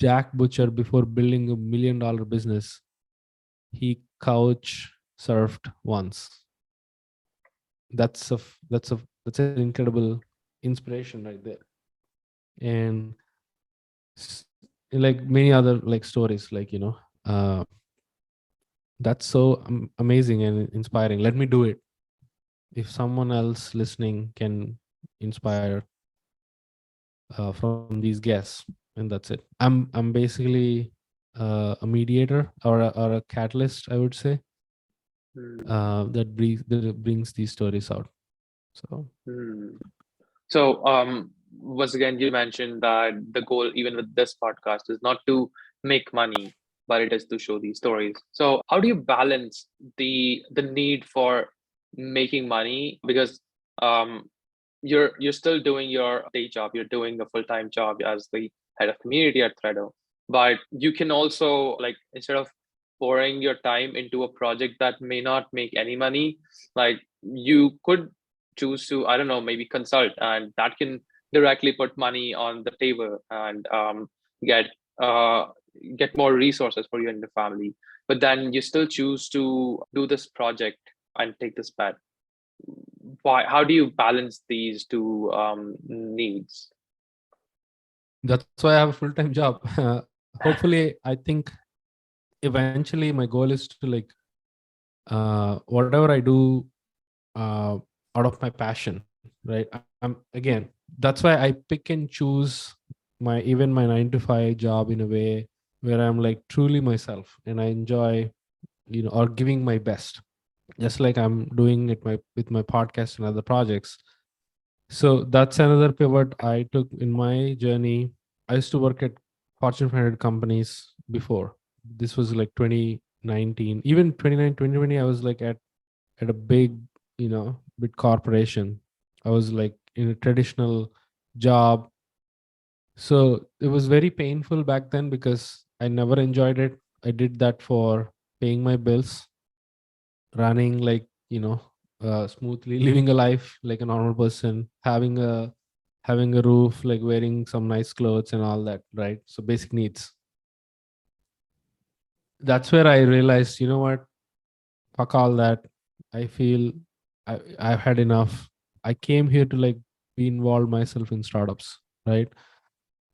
Jack Butcher, before building $1 million business, he couch surfed once. That's an incredible inspiration right there. And s- like many other like stories, like, uh that's so amazing and inspiring. Let me do it. If someone else listening can inspire from these guests, and that's it. I'm basically a mediator, or a catalyst, I would say, that brings these stories out. So Hmm. So, once again, you mentioned that the goal, even with this podcast, is not to make money, but it is to show these stories. So, how do you balance the need for making money? Because um, you're still doing your day job, you're doing a full-time job as the head of community at Threado, but you can also, like, instead of pouring your time into a project that may not make any money, like, you could choose to, I don't know, maybe consult, and that can directly put money on the table and get uh, get more resources for you and the family. But then you still choose to do this project and take this bet. Why? How do you balance these two needs? that's why I have a full-time job. Hopefully, I think eventually my goal is to, like, whatever I do out of my passion, right? I'm again, that's why I pick and choose even my 9 to 5 job in a way where I'm like truly myself, and I enjoy, or giving my best, just like I'm doing it with my podcast and other projects. So that's another pivot I took in my journey. I used to work at Fortune 500 companies before. This was like 2019, even 2020. I was like at a big, big corporation. I was like in a traditional job. So it was very painful back then because I never enjoyed it. I did that for paying my bills, running, like, smoothly, living a life like a normal person, having a roof, like wearing some nice clothes and all that, right? So basic needs. That's where I realized, you know what, fuck all that. I feel I've had enough. I came here to, like, be involved myself in startups, right?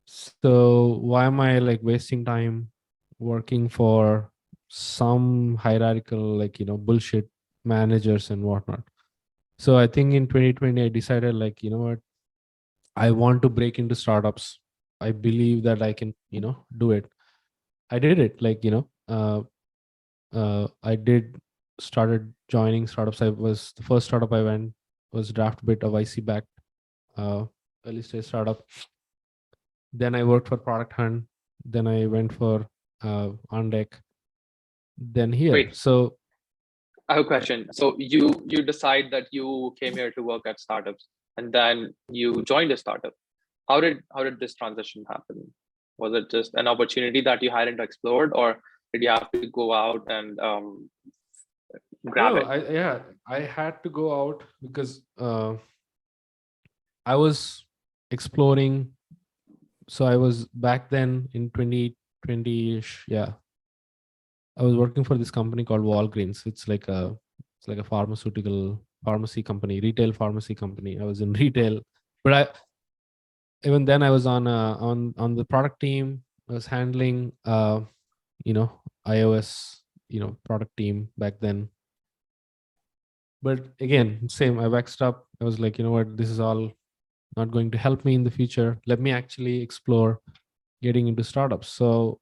So why am I, like, wasting time working for some hierarchical, like, bullshit managers and whatnot? So I think in 2020 I decided, like, you know what, I want to break into startups. I believe that I can, do it. I did it, like, I did started joining startups. I was the first startup I went was DraftBit, a YC backed early stage startup. Then I worked for Product Hunt. Then I went for OnDeck. Then here. Wait, So I have a question. So you decide that you came here to work at startups, and then you joined a startup. How did this transition happen? Was it just an opportunity that you hadn't explored, or did you have to go out and grab no, it? I had to go out because I was exploring. So I was back then in 2020ish. Yeah, I was working for this company called Walgreens. It's like a pharmacy company, retail pharmacy company. I was in retail, but even then I was on the product team. I was handling iOS product team back then. But again, same, I waxed up. I was like, you know what, this is all not going to help me in the future. Let me actually explore getting into startups. So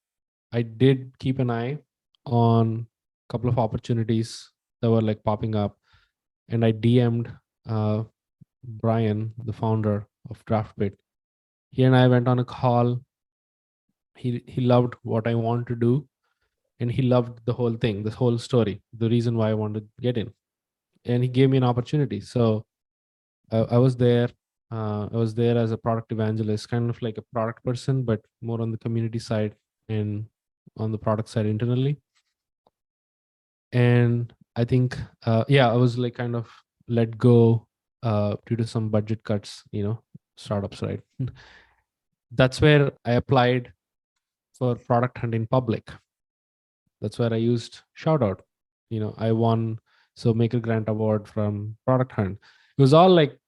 I did keep an eye on a couple of opportunities that were like popping up, and I DM'd uh, Brian, the founder of DraftBit. He and I went on a call. He loved what I want to do, and he loved the whole thing, this whole story, the reason why I wanted to get in, and he gave me an opportunity. So I was there. I was there as a product evangelist, kind of like a product person, but more on the community side and on the product side internally. And I think, I was like kind of let go due to some budget cuts, startups, right? That's where I applied for Product Hunt in public. That's where I used Shoutout. I won Maker Grant Award from Product Hunt. It was all like,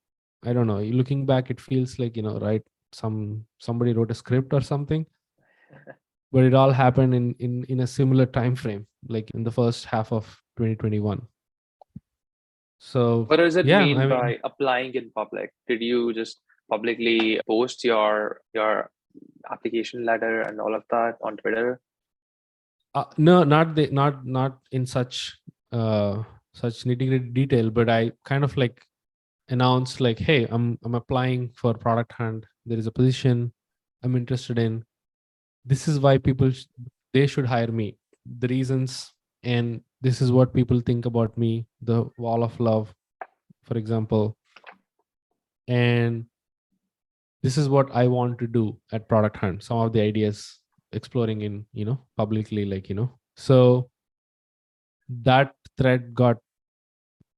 I don't know, looking back, it feels like, right, somebody wrote a script or something, but it all happened in a similar time frame, like in the first half of 2021. So What does it yeah, mean I mean, by applying in public? Did you just publicly post your application letter and all of that on Twitter? no, not in such nitty-gritty detail, but I kind of like announced like, hey, I'm applying for Product Hunt. There is a position I'm interested in. This is why they should hire me. The reasons, and this is what people think about me. The wall of love, for example, and this is what I want to do at Product Hunt. Some of the ideas exploring in publicly, like so that thread got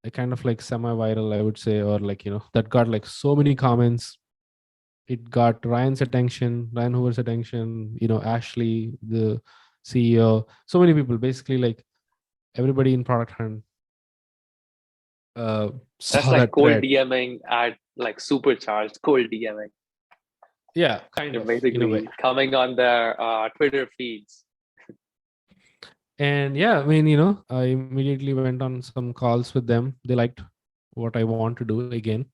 a kind of like semi-viral, I would say, or like that got like so many comments. It got Ryan Hoover's attention, Ashley, the CEO, so many people, basically like everybody in Product Hunt That's saw like that cold thread. DMing at like supercharged cold DMing. Yeah, kind You're of, in a way. basically coming on their Twitter feeds. And yeah, I mean, I immediately went on some calls with them. They liked what I want to do again.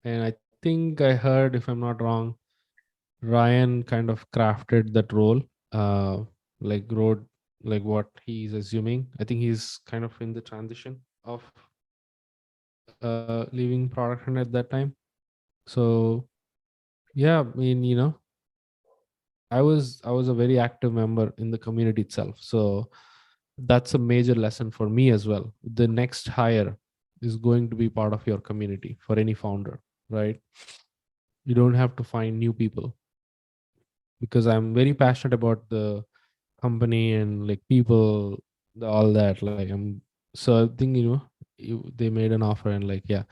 And I think I heard, if I'm not wrong, Ryan kind of crafted that role, like wrote like what he's assuming. I think he's kind of in the transition of leaving Product Hunt at that time. So yeah, I mean, I was a very active member in the community itself. So that's a major lesson for me as well. The next hire is going to be part of your community for any founder, right? You don't have to find new people, because I'm very passionate about the company and like people, all that. Like so I think they made an offer, and like yeah.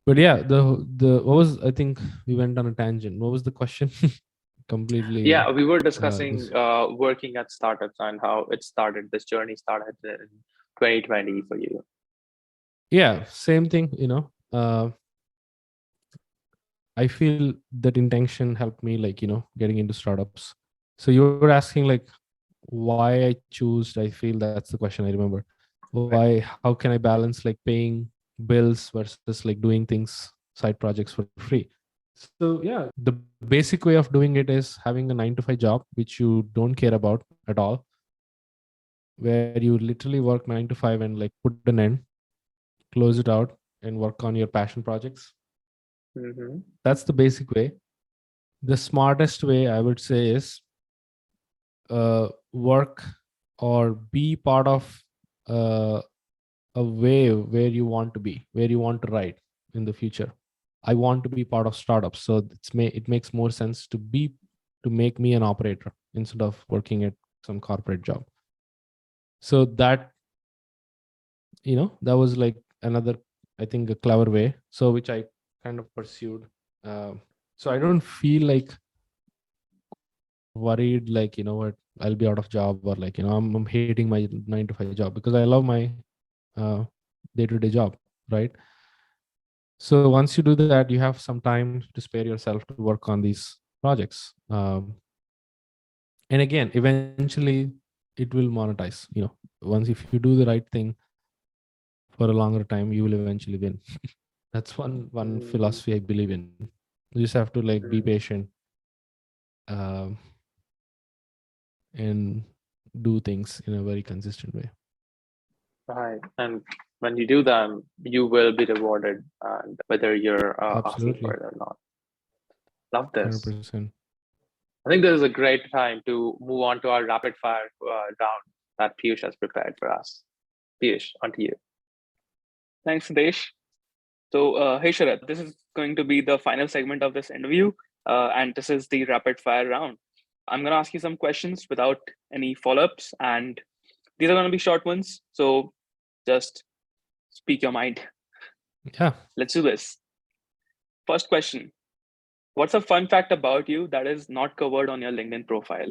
But yeah, the what was, I think we went on a tangent. What was the question? Completely Yeah, we were discussing this. working at startups and how it started. This journey started in 2020 for you. Yeah, same thing. I feel that intention helped me, like getting into startups. So you were asking like why I choose. I feel that's the question, I remember. Why? How can I balance like paying bills versus like doing things, side projects for free? So yeah, the basic way of doing it is having a 9 to 5 job which you don't care about at all, where you literally work 9 to 5 and like put an end, close it out, and work on your passion projects. Mm-hmm. That's the basic way. The smartest way, I would say, is work or be part of uh, a wave where you want to be, where you want to ride in the future. I want to be part of startups, so it makes more sense to make me an operator instead of working at some corporate job. So that that was like another, I think, a clever way, so which I kind of pursued. So I don't feel like worried, like what, I'll be out of job, or like I'm hating my 9 to 5 job, because I love my uh, day-to-day job, right? So once you do that, you have some time to spare yourself to work on these projects. And again, eventually it will monetize. Once if you do the right thing for a longer time, you will eventually win. That's one Mm, philosophy I believe in. You just have to like be mm, patient, um, and do things in a very consistent way. right. And when you do them, you will be rewarded, and whether you're asking for Absolutely, it or not. Love this. 100%. I think this is a great time to move on to our rapid fire round that Piyush has prepared for us. Piyush, onto you. Thanks, Desh. So, hey, Sharath, this is going to be the final segment of this interview, and this is the rapid fire round. I'm going to ask you some questions without any follow ups, and these are going to be short ones. So, just speak your mind. Yeah. Let's do this. First question. What's a fun fact about you that is not covered on your LinkedIn profile?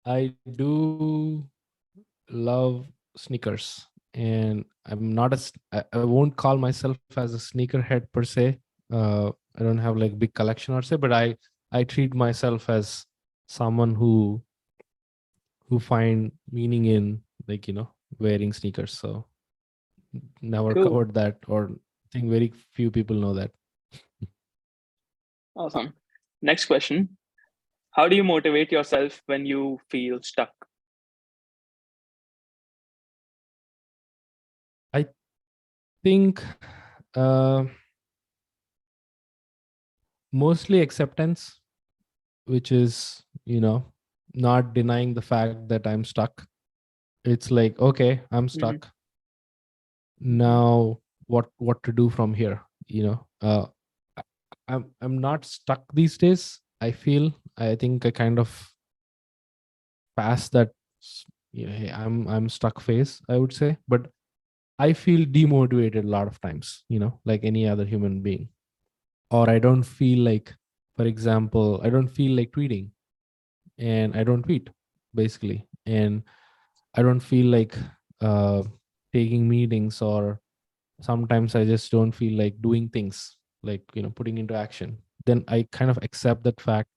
I do love sneakers, and I'm not I won't call myself as a sneakerhead per se. I don't have like big collection or say, but I treat myself as someone who find meaning in, like, wearing sneakers. So never Cool. covered that, or I think very few people know that. Awesome. Next question. How do you motivate yourself when you feel stuck? I think uh, mostly acceptance, which is, not denying the fact that I'm stuck. It's like, okay, I'm Mm-hmm. stuck. Now what to do from here? I- I'm not stuck these days. I think I kind of passed that hey, I'm stuck phase, I would say. But I feel demotivated a lot of times, like any other human being. Or I don't feel like, for example, I don't feel like tweeting, and I don't tweet, basically. And I don't feel like uh, taking meetings, or sometimes I just don't feel like doing things, like, putting into action. Then I kind of accept that fact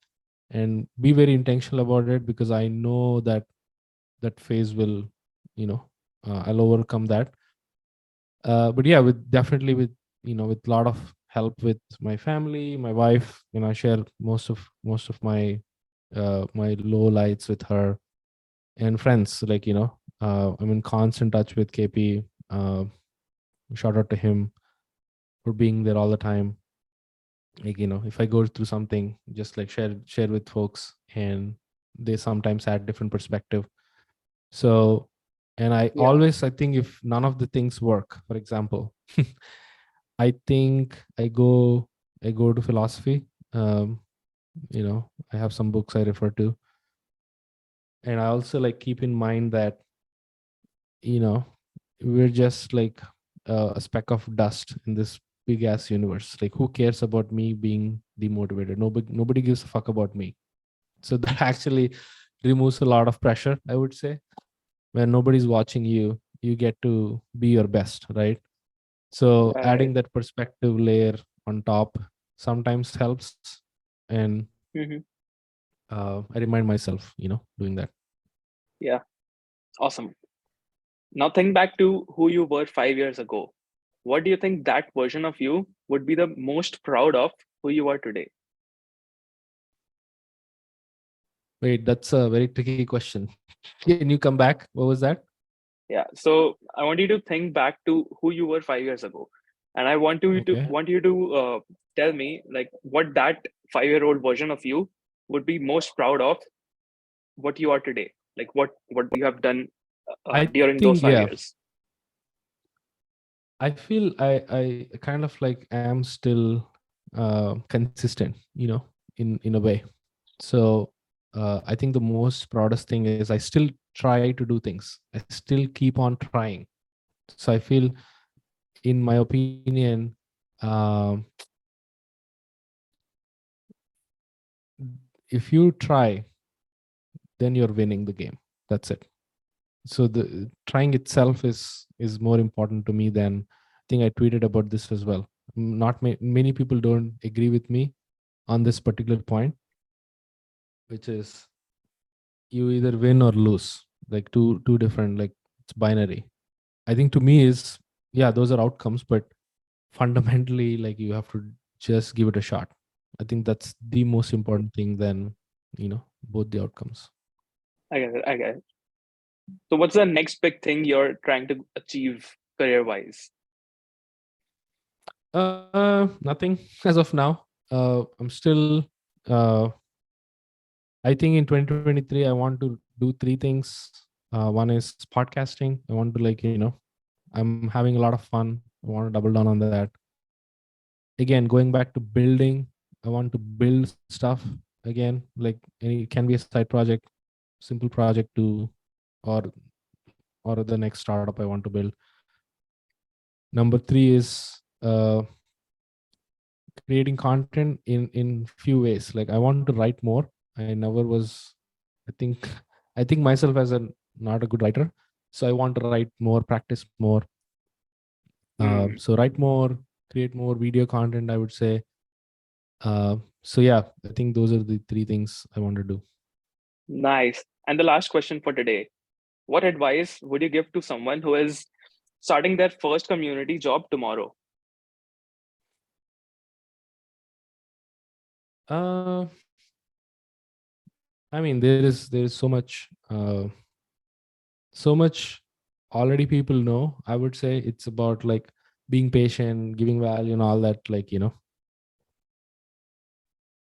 and be very intentional about it, because I know that that phase will, you know, I'll overcome that. But yeah, with definitely with, with a lot of help with my family, my wife, I share most of my low lights with her, and friends, like, I'm in constant touch with KP. Shout out to him for being there all the time. Like, if I go through something, just like share with folks, and they sometimes add different perspective. So, and Yeah. I think if none of the things work, for example, I think I go to philosophy. um I have some books I refer to, and I also like keep in mind that, you know we're just like a speck of dust in this big ass universe. Like, who cares about me being demotivated? Nobody gives a fuck about me. So that actually removes a lot of pressure, I would say. When nobody's watching you, you get to be your best, right? So Right. adding that perspective layer on top sometimes helps. And Mm-hmm. I remind myself, doing that. Yeah, awesome. Now think back to who you were 5 years ago. What do you think that version of you would be the most proud of who you are today? Wait, that's a very tricky question. Can you come back? What was that? Yeah. So I want you to think back to who you were 5 years ago, and I Okay. want you to tell me like what that 5 year old version of you would be most proud of what you are today. Like what you have done I during those think, five yeah, years. I feel I kind of like am still consistent, in a way. So I think the most proudest thing is I still try to do things. I still keep on trying. So I feel, in my opinion, um, if you try, then you're winning the game. That's it. So the trying itself is more important to me than think I tweeted about this as well. Not many people don't agree with me on this particular point, which is you either win or lose, like two different, like it's binary. I think to me is, yeah, those are outcomes, but fundamentally, like you have to just give it a shot. I think that's the most important thing than, both the outcomes. I get it. I get it. So, what's the next big thing you're trying to achieve career-wise? Nothing as of now. I'm still, I think in 2023, I want to do three things. One is podcasting. I want to, like, I'm having a lot of fun. I want to double down on that. Again, going back to building, I want to build stuff again. Like, it can be a side project, simple project to, or the next startup I want to build. Number three is creating content in few ways. Like, I want to write more. I never was, I think I think myself as a not a good writer. So I want to write more, practice more. So write more, create more video content, I would say. So yeah, I think those are the three things I want to do. Nice. And the last question for today: what advice would you give to someone who is starting their first community job tomorrow? I mean, there is so much already people know. I would say it's about like being patient, giving value, and all that. Like,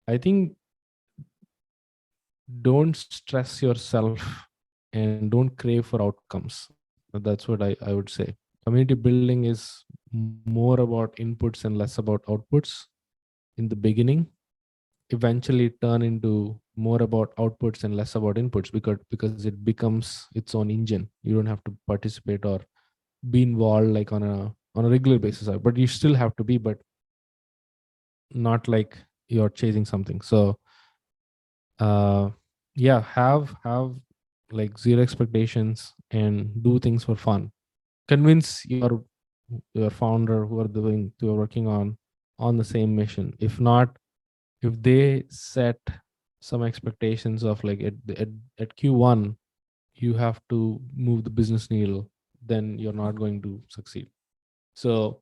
I think don't stress yourself and don't crave for outcomes. That's what I would say. Community building is more about inputs and less about outputs in the beginning. Eventually turn into more about outputs and less about inputs, because it becomes its own engine. You don't have to participate or be involved like on a regular basis, but you still have to be, but not like you're chasing something. So yeah, have like zero expectations and do things for fun. Convince your founder who are working on the same mission. If not, if they set some expectations of like at Q1 you have to move the business needle, then you're not going to succeed. So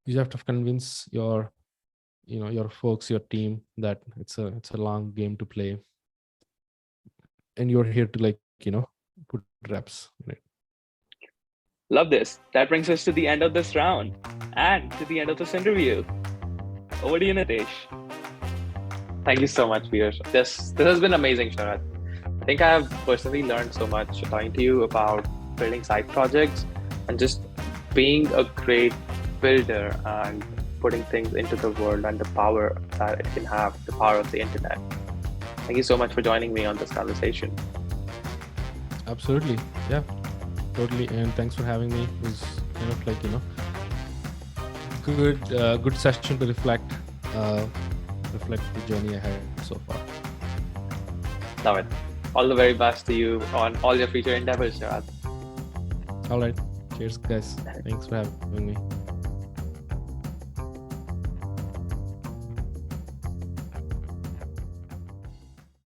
you have to convince your folks, your team, that it's a long game to play, and you're here to, like, put reps in it. Love this. That brings us to the end of this round and to the end of this interview. Over to you, Nitesh. Thank you so much, Piyush. This has been amazing, Sharath. I think I have personally learned so much talking to you about building side projects and just being a great builder and putting things into the world and the power that it can have, the power of the internet. Thank you so much for joining me on this conversation. Absolutely. Yeah, totally. And thanks for having me. It was kind of like, good session to reflect the journey I had so far. Love it. All the very best to you on all your future endeavors, Sharath. All right. Cheers, guys. Thanks for having me.